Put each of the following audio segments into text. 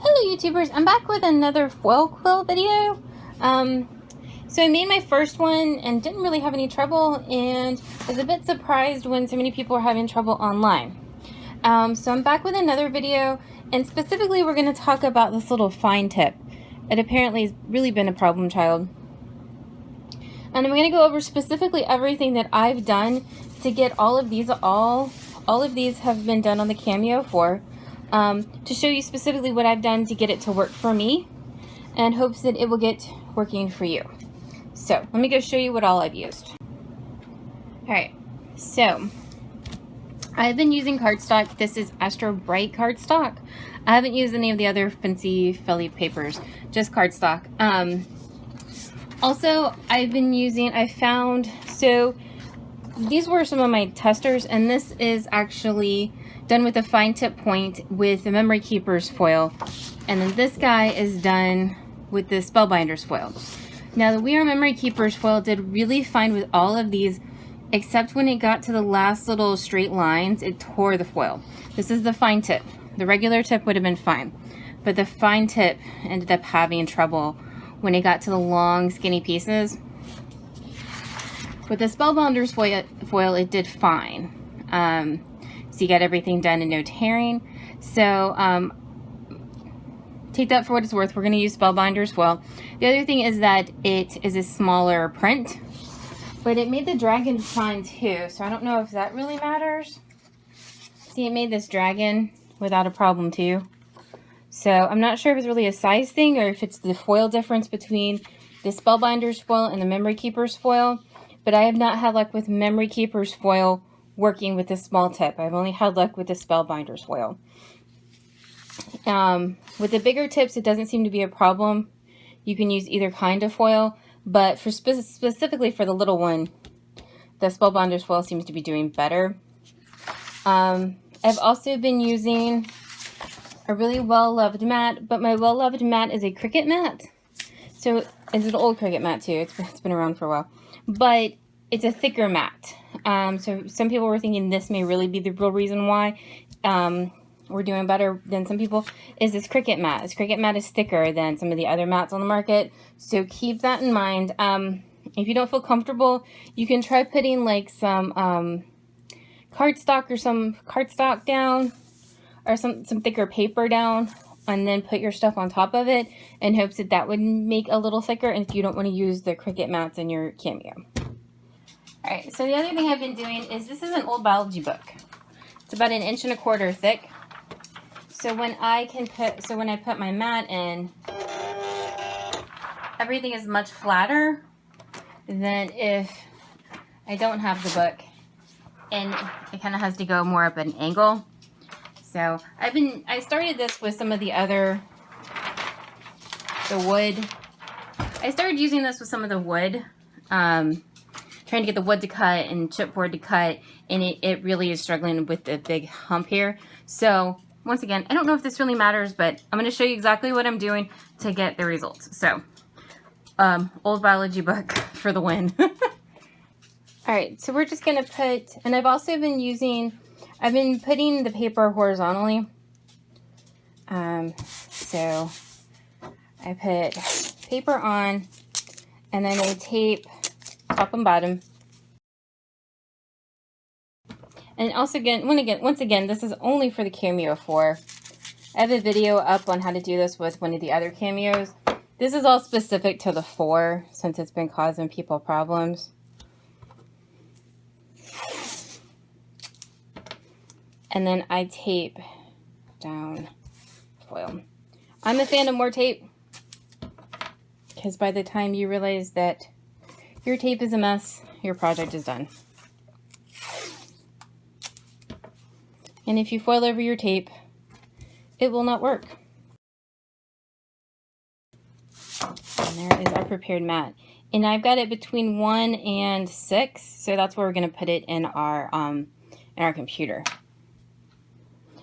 Hello YouTubers, I'm back with another foil quill video. So I made my first one and didn't really have any trouble, and was a bit surprised when so many people are having trouble online. So I'm back with another video, and specifically we're going to talk about this little fine tip. It apparently has really been a problem child. And I'm going to go over specifically everything that I've done to get all of these have been done on the Cameo 4. To show you specifically what I've done to get it to work for me, and hopes that it will get working for you. So let me go show you what all I've used. Alright, so I've been using cardstock. This is Astrobright cardstock. I haven't used any of the other fancy felly papers, just cardstock. Also, so these were some of my testers, and this is actually done with a fine tip point with the Memory Keeper's foil, and then this guy is done with the Spellbinders foil. Now the Memory Keeper's foil did really fine with all of these, except when it got to the last little straight lines, it tore the foil. This is the fine tip. The regular tip would have been fine, but the fine tip ended up having trouble when it got to the long skinny pieces. With the Spellbinders foil, it did fine. So you got everything done and no tearing. So take that for what it's worth. We're going to use Spellbinders foil. The other thing is that it is a smaller print, but it made the dragon fine too. So I don't know if that really matters. See, it made this dragon without a problem too. So I'm not sure if it's really a size thing or if it's the foil difference between the Spellbinders foil and the Memory Keeper's foil. But I have not had luck with Memory Keeper's foil working with this small tip. I've only had luck with the Spellbinders foil. With the bigger tips, it doesn't seem to be a problem. You can use either kind of foil, but for specifically for the little one, the Spellbinders foil seems to be doing better. I've also been using a really well-loved mat, but my well-loved mat is a Cricut Matt. So it's an old Cricut Matt too. It's been around for a while, but it's a thicker mat. So some people were thinking this may really be the real reason why we're doing better than some people, is this Cricut Matt. This Cricut Matt is thicker than some of the other mats on the market, so keep that in mind. If you don't feel comfortable, you can try putting like some cardstock down, or some thicker paper down, and then put your stuff on top of it in hopes that that would make a little thicker, and if you don't want to use the Cricut mats in your Cameo. Alright, so the other thing I've been doing is, this is an old biology book. It's about 1.25 inches thick. So when I put my mat in, everything is much flatter than if I don't have the book, and it kind of has to go more up at an angle. So I started this with some of the wood. I started using this with some of the wood, trying to get the wood to cut and chipboard to cut, and it really is struggling with the big hump here. So once again, I don't know if this really matters, but I'm going to show you exactly what I'm doing to get the results. So old biology book for the win. Alright, so we're just going to put, and I've been putting the paper horizontally. So I put paper on, and then I tape top and bottom. And also once again, this is only for the Cameo 4. I have a video up on how to do this with one of the other Cameos. This is all specific to the 4 since it's been causing people problems. And then I tape down foil. I'm a fan of more tape, because by the time you realize that your tape is a mess, your project is done. And if you foil over your tape, it will not work. And there is our prepared mat. And I've got it between 1 and 6, so that's where we're going to put it in our computer.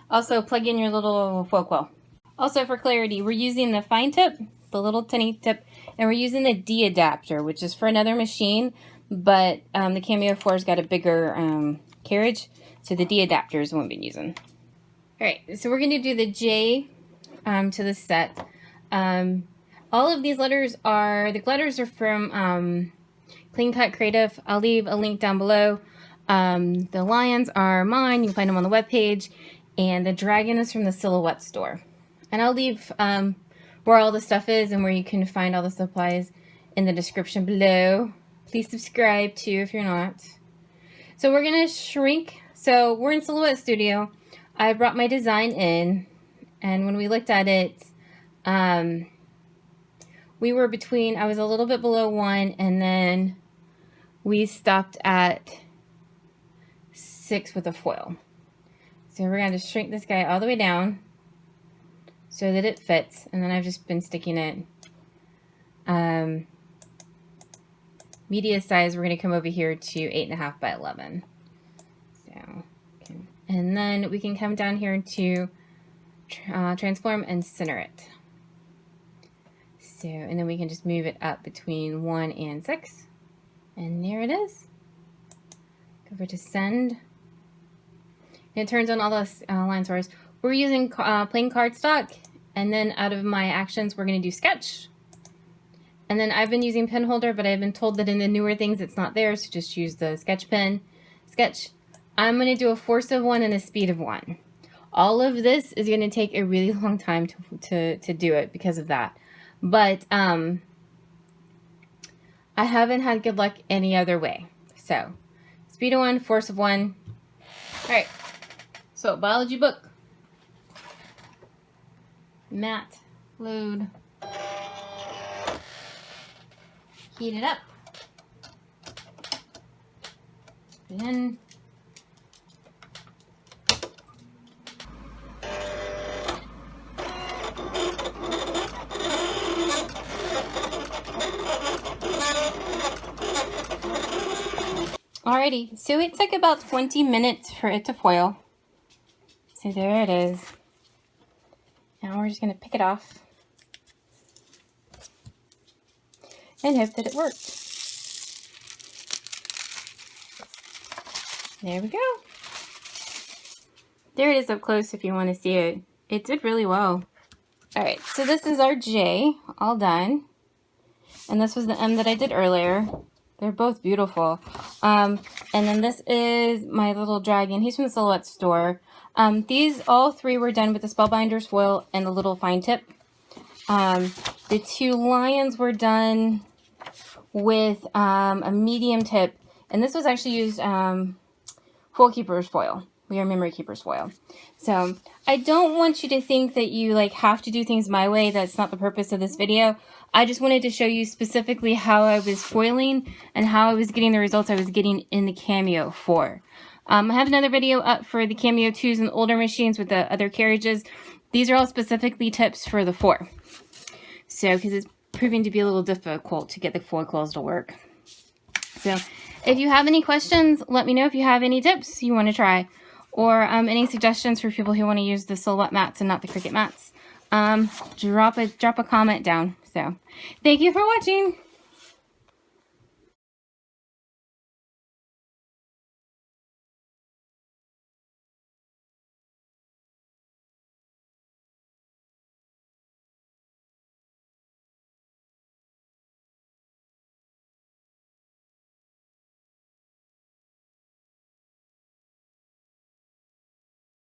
Also, plug in your little foil quill. Also, for clarity, we're using the fine tip, the little tiny tip, and we're using the D adapter, which is for another machine, but the Cameo 4's got a bigger carriage, so the D adapter is the one we've been using. Alright, so we're going to do the J to the set. All of these letters are, the letters are from Clean Cut Creative. I'll leave a link down below. The lions are mine. You can find them on the webpage. And the dragon is from the Silhouette store. And I'll leave where all the stuff is and where you can find all the supplies in the description below. Please subscribe too if you're not. So we're going to shrink. So we're in Silhouette Studio. I brought my design in. And when we looked at it, we were between, I was a little bit below 1, and then we stopped at 6 with a foil. So we're going to shrink this guy all the way down so that it fits, and then I've just been sticking it. Media size, we're going to come over here to 8.5 by 11. So, okay. And then we can come down here to transform and center it. So, and then we can just move it up between 1 and 6. And there it is. Go over to send. And it turns on all the line source. We're using plain cardstock. And then out of my actions, we're going to do sketch. And then I've been using pen holder, but I've been told that in the newer things it's not there. So just use the sketch pen. Sketch. I'm going to do a force of 1 and a speed of 1. All of this is going to take a really long time to do it because of that. But I haven't had good luck any other way. So, speed of 1, force of 1. All right. So, biology book. Matt, load. Heat it up. Put it in. Alrighty, so it took about 20 minutes for it to foil. So there it is. Now we're just going to pick it off and hope that it worked. There we go. There it is up close if you want to see it. It did really well. Alright, so this is our J, all done. And this was the M that I did earlier. They're both beautiful. And then this is my little dragon. He's from the Silhouette store. These all 3 were done with the Spellbinders Foil and the little fine tip. The 2 lions were done with a medium tip. And this was actually used Full Keeper's Foil. We are Memory Keeper's Foil. So I don't want you to think that you have to do things my way. That's not the purpose of this video. I just wanted to show you specifically how I was foiling and how I was getting the results I was getting in the Cameo 4. I have another video up for the Cameo 2s and older machines with the other carriages. These are all specifically tips for the 4. So, because it's proving to be a little difficult to get the foil coils to work. So, if you have any questions, let me know if you have any tips you want to try. Or any suggestions for people who want to use the Silhouette mats and not the Cricut mats. Drop a comment down. So, thank you for watching.